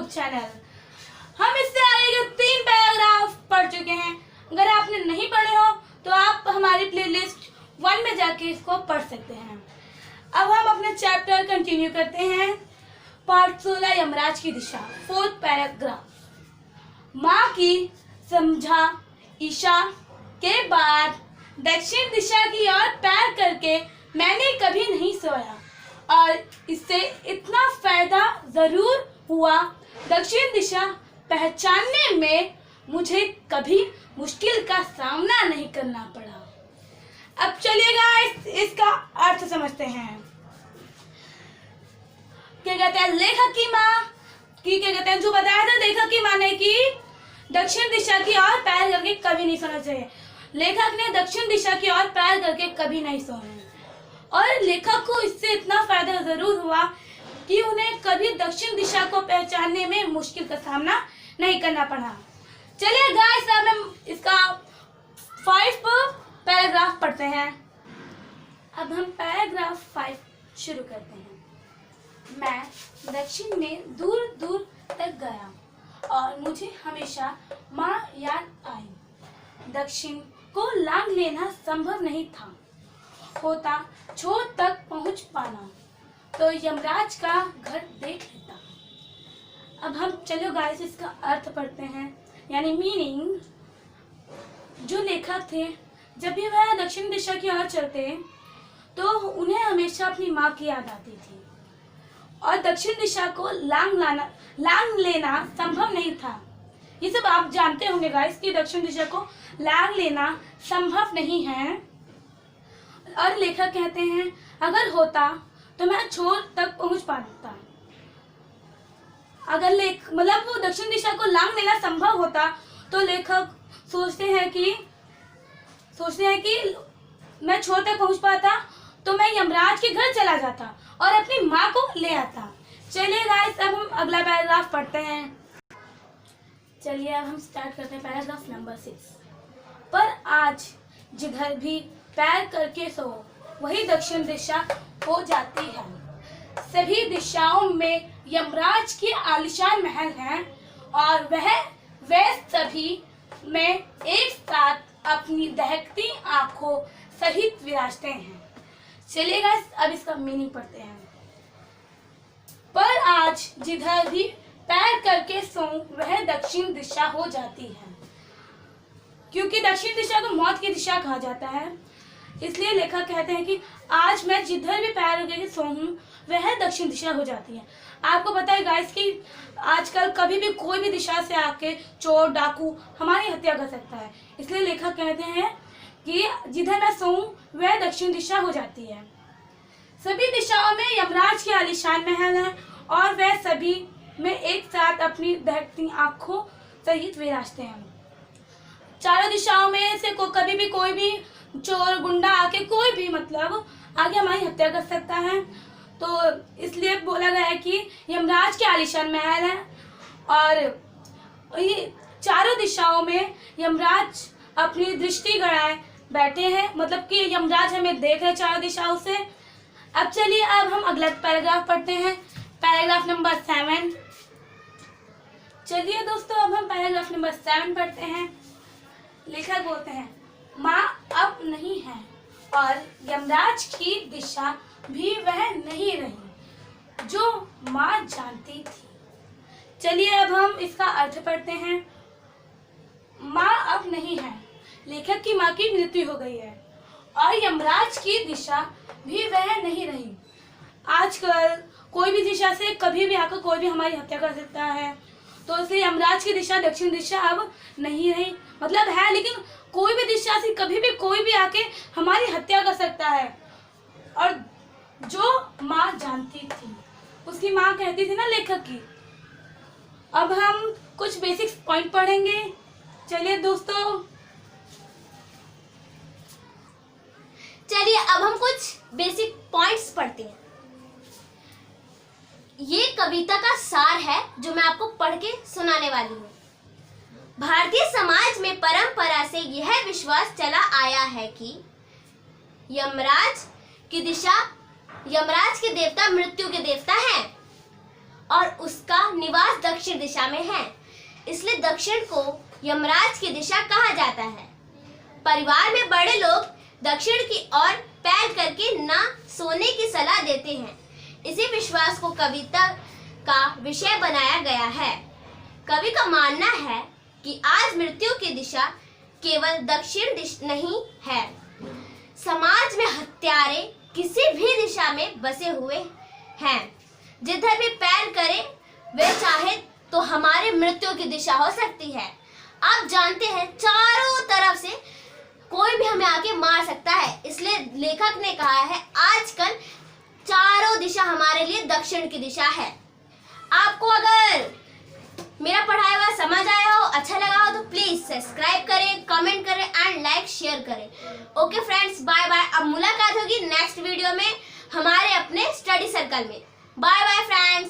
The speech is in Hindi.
चैनल। हम इससे आगे के 3 पैराग्राफ पढ़ चुके हैं। अगर आपने नहीं पढ़े हो तो आप हमारी प्लेलिस्ट 1 में जाके इसको पढ़ सकते हैं। अब हम अपने चैप्टर कंटिन्यू करते हैं। पार्ट 16 यमराज की दिशा, 4th पैराग्राफ। माँ की समझा ईशा के बाद दक्षिण दिशा की ओर पैर करके मैंने कभी नहीं सोया और इससे इतना फायदा जरूर हुआ, दक्षिण दिशा पहचानने में मुझे कभी मुश्किल का सामना नहीं करना पड़ा। अब चलिएगा इसका अर्थ समझते हैं। क्या कहते हैं लेखक की माँ की, क्या कहते हैं जो बताया था लेखक की माँ ने कि दक्षिण दिशा की ओर पैर करके कभी नहीं सोना चाहिए। लेखक ने दक्षिण दिशा की ओर पैर करके कभी नहीं सोना और लेखक को इससे इतना फायदा जरूर हुआ कि उन्हें कभी दक्षिण दिशा को पहचानने में मुश्किल का सामना नहीं करना पड़ा। चलिए गाइस, अब हम इसका 5 पैराग्राफ पढ़ते हैं। अब हम पैराग्राफ 5 शुरू करते हैं। मैं दक्षिण में दूर दूर तक गया और मुझे हमेशा माँ याद आई। दक्षिण को लांघ लेना संभव नहीं था, होता छोर तक पहुंच पाना तो यमराज का घर देख लेता। अब हम चलो गाइस इसका अर्थ पढ़ते हैं, यानी मीनिंग। जो लेखक थे जब भी वह दक्षिण दिशा की ओर चलते तो उन्हें हमेशा अपनी माँ की याद आती थी और दक्षिण दिशा को लांघ लेना संभव नहीं था। ये सब आप जानते होंगे गाइस कि दक्षिण दिशा को लांघ लेना संभव नहीं है। और लेखक कहते हैं अगर होता तो मैं छोर तक पहुंच पाता। अगर मतलब वो दक्षिण दिशा को लांघ लेना संभव होता तो लेखक सोचते हैं कि मैं छोर तक पहुंच पाता तो मैं यमराज के घर चला जाता और अपनी माँ को ले आता। चलिए गाइस, अब हम अगला पैराग्राफ पढ़ते हैं। चलिए अब हम स्टार्ट करते हैं पैराग्राफ नंबर 6। पर आज जिधर भी पैर करके सो वही दक्षिण दिशा हो जाती है। सभी दिशाओं में यमराज के आलीशान महल हैं और वे सभी में एक साथ अपनी दहकती आंखों सहित विराजते हैं। चलिए गाइस, अब इसका मीनिंग पढ़ते हैं। पर आज जिधर भी पैर करके सो वह दक्षिण दिशा हो जाती है। क्योंकि दक्षिण दिशा को मौत की दिशा कहा जाता है, इसलिए लेखक कहते हैं कि आज मैं जिधर भी पैर करके सोऊं वह दक्षिण दिशा हो जाती है। आपको पता है गाइस कि आजकल कभी भी कोई भी दिशा से आके चोर डाकू हमारी हत्या कर सकता है, इसलिए लेखक कहते हैं कि जिधर मैं सोऊं वह दक्षिण दिशा हो जाती है। सभी दिशाओं में यमराज के आलीशान महल है और वह सभी में एक साथ अपनी दहकती आंखों सहित विराजते हैं। चारों दिशाओं में से कभी भी कोई भी चोर गुंडा आके कोई भी मतलब आगे हमारी हत्या कर सकता है, तो इसलिए बोला गया है कि यमराज के आलीशान महल है और ये चारों दिशाओं में यमराज अपनी दृष्टि गड़ाए बैठे हैं, मतलब कि यमराज हमें देख रहे चारों दिशाओं से। अब चलिए अब हम अगला पैराग्राफ पढ़ते हैं, पैराग्राफ नंबर 7। चलिए दोस्तों, अब हम पैराग्राफ नंबर 7 पढ़ते हैं। लेखक बोलते हैं माँ अब नहीं है और यमराज की दिशा भी वह नहीं रही जो माँ जानती थी। चलिए अब हम इसका अर्थ पढ़ते हैं। माँ अब नहीं है, लेखक की माँ की मृत्यु हो गई है और यमराज की दिशा भी वह नहीं रही। आजकल कोई भी दिशा से कभी भी आकर कोई भी हमारी हत्या कर सकता है, तो इसलिए यमराज की दिशा दक्षिण दिशा अब नहीं रही, मतलब है लेकिन कोई भी दिशा से कभी भी कोई भी आके हमारी हत्या कर सकता है। और जो माँ जानती थी, उसकी माँ कहती थी ना लेखक की। अब हम कुछ बेसिक पॉइंट पढ़ेंगे। चलिए दोस्तों, चलिए अब हम कुछ बेसिक पॉइंट्स पढ़ते हैं। ये कविता का सार है जो मैं आपको पढ़ के सुनाने वाली हूँ। भारतीय समाज में परंपरा से यह विश्वास चला आया है कि यमराज के देवता मृत्यु के देवता हैं और उसका निवास दक्षिण दिशा में है, इसलिए दक्षिण को यमराज की दिशा कहा जाता है। परिवार में बड़े लोग दक्षिण की ओर पैर करके ना सोने की सलाह देते हैं। इसी विश्वास को कविता का विषय बनाया गया है। कवि का मानना है कि आज मृत्यु की दिशा केवल दक्षिण नहीं है। समाज में हत्यारे किसी भी दिशा में बसे हुए हैं। जिधर भी पैर करे वे चाहे तो हमारे मृत्यु की दिशा हो सकती है। आप जानते हैं चारों तरफ से कोई भी हमें आके मार सकता है, इसलिए लेखक ने कहा है आजकल चारों दिशा हमारे लिए दक्षिण की दिशा है। आपको अगर मेरा पढ़ाया हुआ समझ आया हो, अच्छा लगा हो तो प्लीज सब्सक्राइब करें, कमेंट करें एंड लाइक शेयर करें। Okay friends, bye bye. अब मुलाकात होगी नेक्स्ट वीडियो में हमारे अपने स्टडी सर्कल में। Bye bye friends.